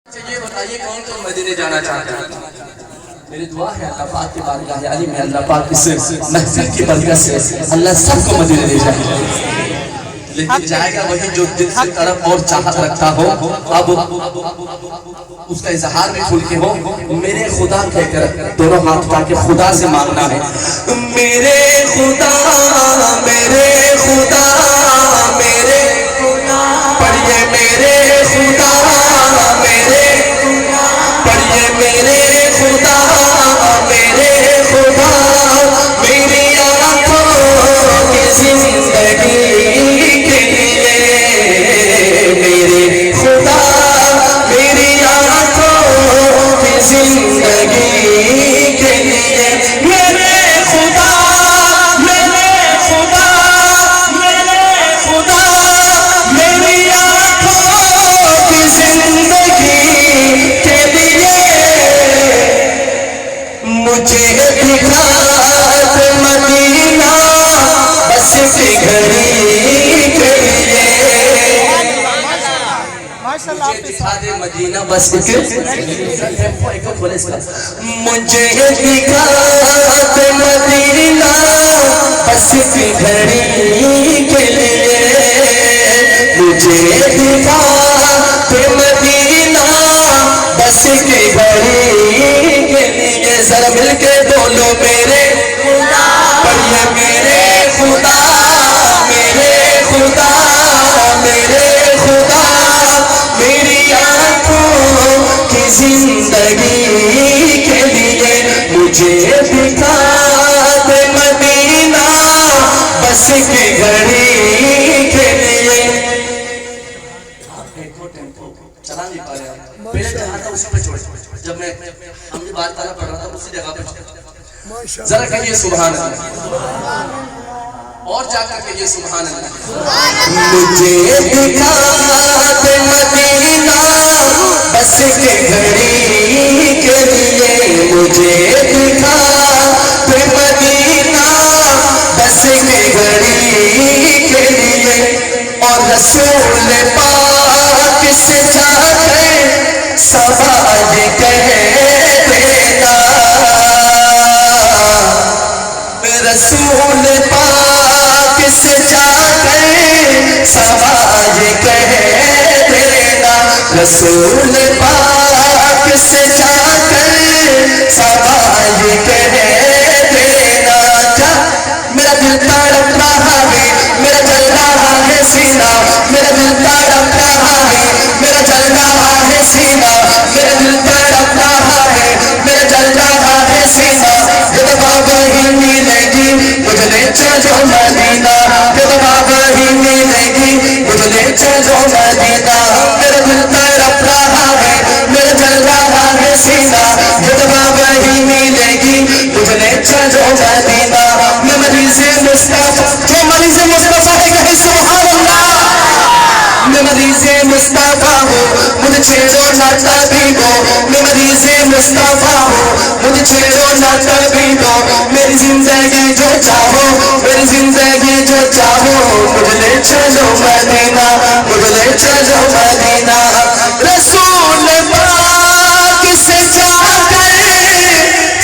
یہ بتائیے کون کون مدینے جانا چاہتا ہے؟ میری دعا ہے اللہ پاک کی بارگاہ علی میں اللہ پاک اس محفل کی برکت سے اللہ سب کو مدینے لے جائے، لیکن جائے گا وہی جو دل سے طرف اور چاہت رکھتا ہو، اب اس کا اظہار بھی کھل کے ہو، میرے خدا کہہ کر دونوں ہاتھ اٹھا کے خدا سے مانگنا ہے، میرے خدا میرے خدا میرے خدا، پڑھیے میرے خدا میرے خدا، پڑھیے میرے خدا میرے خدا، میری آنکھوں کی زندگی کے لیے میرے خدا، میری آنکھوں کی زندگی کے لیے میرے خدا میرے خدا میرے خدا، میری آنکھوں کی زندگی کے لیے مجھے دکھا دے مدینہ بس کی گھڑی کے لیے، مجھے دکھا دے مدینہ بس کی مجھے دکھا دے مدینہ بس کی گھڑی کے لیے، مجھے دکھا دے مدینہ بس کی گھڑی کے لیے، ذرا مل کے بولو میرے خدا، پڑھیے میرے خدا میرے خدا میرے خدا، میری آنکھوں کی زندگی کے لیے مجھے دکھا دے مدینہ بس کی گھڑی کے لیے۔ چلا نہیں پا رہے ہیں، پہلے جہاں تھا اسی پہ چھوڑے، جب میں ہم نے بات تعالیٰ پڑھ رہا تھا اسی جگہ پہ چھوڑے، ذرا کہیے سبحان اللہ، اور جا کر کہیے سبحان اللہ، مجھے دکھا دے مدینہ بس کی گھڑی کے لیے، مجھے دکھا دے مدینہ بس کی گھڑی کے لیے، اور رسول پاک سے جا کر سوال کہہ دینا، رسول پاک سے جا کر سوال کہہ دینا، رسول پاک سے جا کر سوال کہہ دینا، میرا دل تڑپ رہا ہے میرا جل رہا ہے سینہ، میرا دل تڑپ رہا ہے میرا جل رہا ہے سینہ، میرا دل تڑپ رہا ہے میرا جل رہا ہے سینہ، جب وہی ملے گی مجھے لے چلو مدینہ، جب وہی ملے گی مجھے لے چلو مدینہ، میرا دل تڑپ رہا ہے میرا جل رہا ہے سینہ، جب وہی ملے گی مجھے لے چلو مدینہ، میں مریض مصطفیٰ جو مریض مصطفیٰ ہے کہیں سبحان اللہ، میں مریض مصطفیٰ ہوں مجھے چھیڑو نہ طبیبو، میں مریض مصطفیٰ ہوں مجھے چھیڑو نہ طبیبو، میری زندگی جو چاہو میری زندگی جو چاہو، مجھے لے چلو مدینہ مجھے لے چلو مدینہ، رسول پاک سے جا کر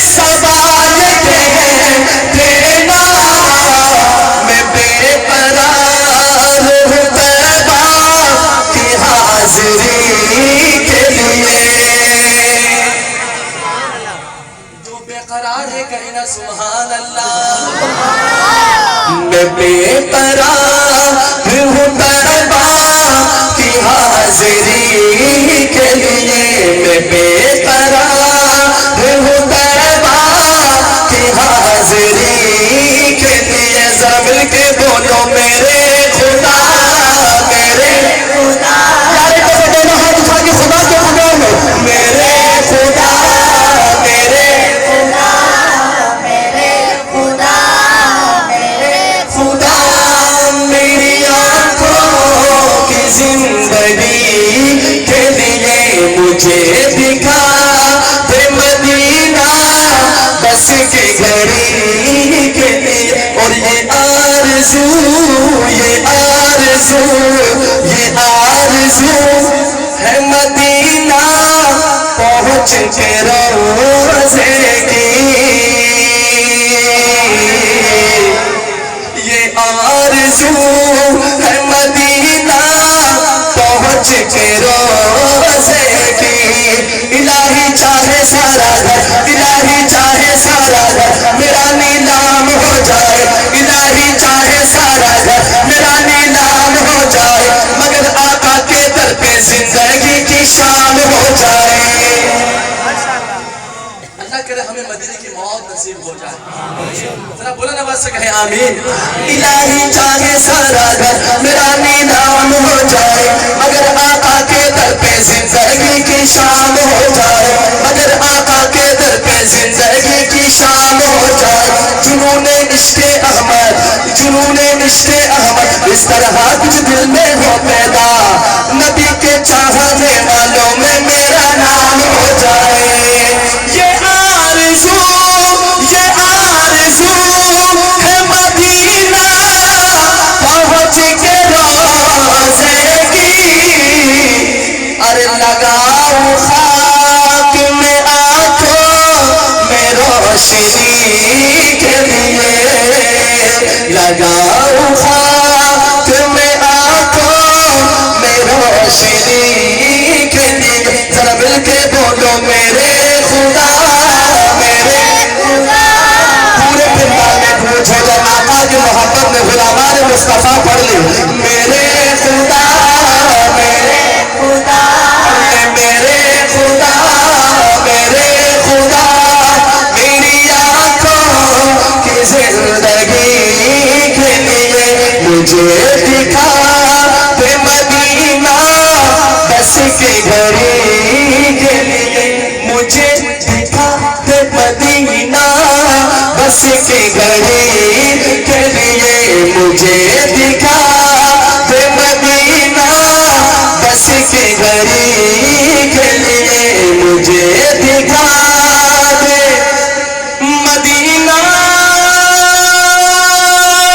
سوال کہہ دینا، میں بے قرار ہوں طیبہ کی حاضری کے لیے، جو بے قرار ہے کہنا سبحان اللہ، میں بے قرار ہوں طیبہ کی حاضری کے لیے، میں بے قرار ہوں طیبہ کی حاضری کے لیے، ذرا مل کے بولو میرے خدا میرے خدا، یارے کو دونوں ہاتھ اٹھا کے خدا کے بغیر میں میرے خدا میرے خدا میرے خدا میرے خدا، میری آنکھوں کی زندگی کے لیے مجھے دکھا دے مدینہ بس کی گھڑی کے لیے، اور یہ آرزو یہ آرزو یہ آرزو ہے مدینہ کے روزے کی یہ آرزو ہے مدینہ پہنچ کے روزے کی الہی چاہے سارا گھر الہی چاہے سارا گھر میرا نیلام ہو جائے الہی چاہے سارا گھر میرا نیلام ہو جائے مگر آقا کے در پہ زندگی کی شام ہو جائے اللہ کرے ہمیں مدینے کی موت نصیب ہو جائے ذرا بولا نواز سے کہیں آمین الہی چاہے سارا گھر میرا نیلام ہو جائے مگر آقا کے در پہ زندگی کی شام ہو جائے مگر آقا کے در پہ زندگی کی شام ہو جائے جنون عشق احمد جنون عشق احمد اس طرح کچھ دل میں ہو پیدا نبی کے چاہنے والوں میں میرا نام ہو جائے یہ آرزو ہے مدینہ پہنچ کے روزے کی ارے لگاؤ خاک میں آنکھوں میں روشنی کے لیے لگاؤ خاک میں آنکھوں میں روشنی کے لیے ذرا مل کے بولو میرے خدا پورے پندار میں گونج ہو جائے آقا کی محبت میں غلامان مصطفیٰ پڑھ لی میرے خدا میرے خدا میرے خدا میرے خدا میری آنکھوں کی زندگی کے لیے مجھے دکھا دے مدینہ بس کی گھڑی کے لیے مجھے دکھا دے مدینہ بس کی گھڑی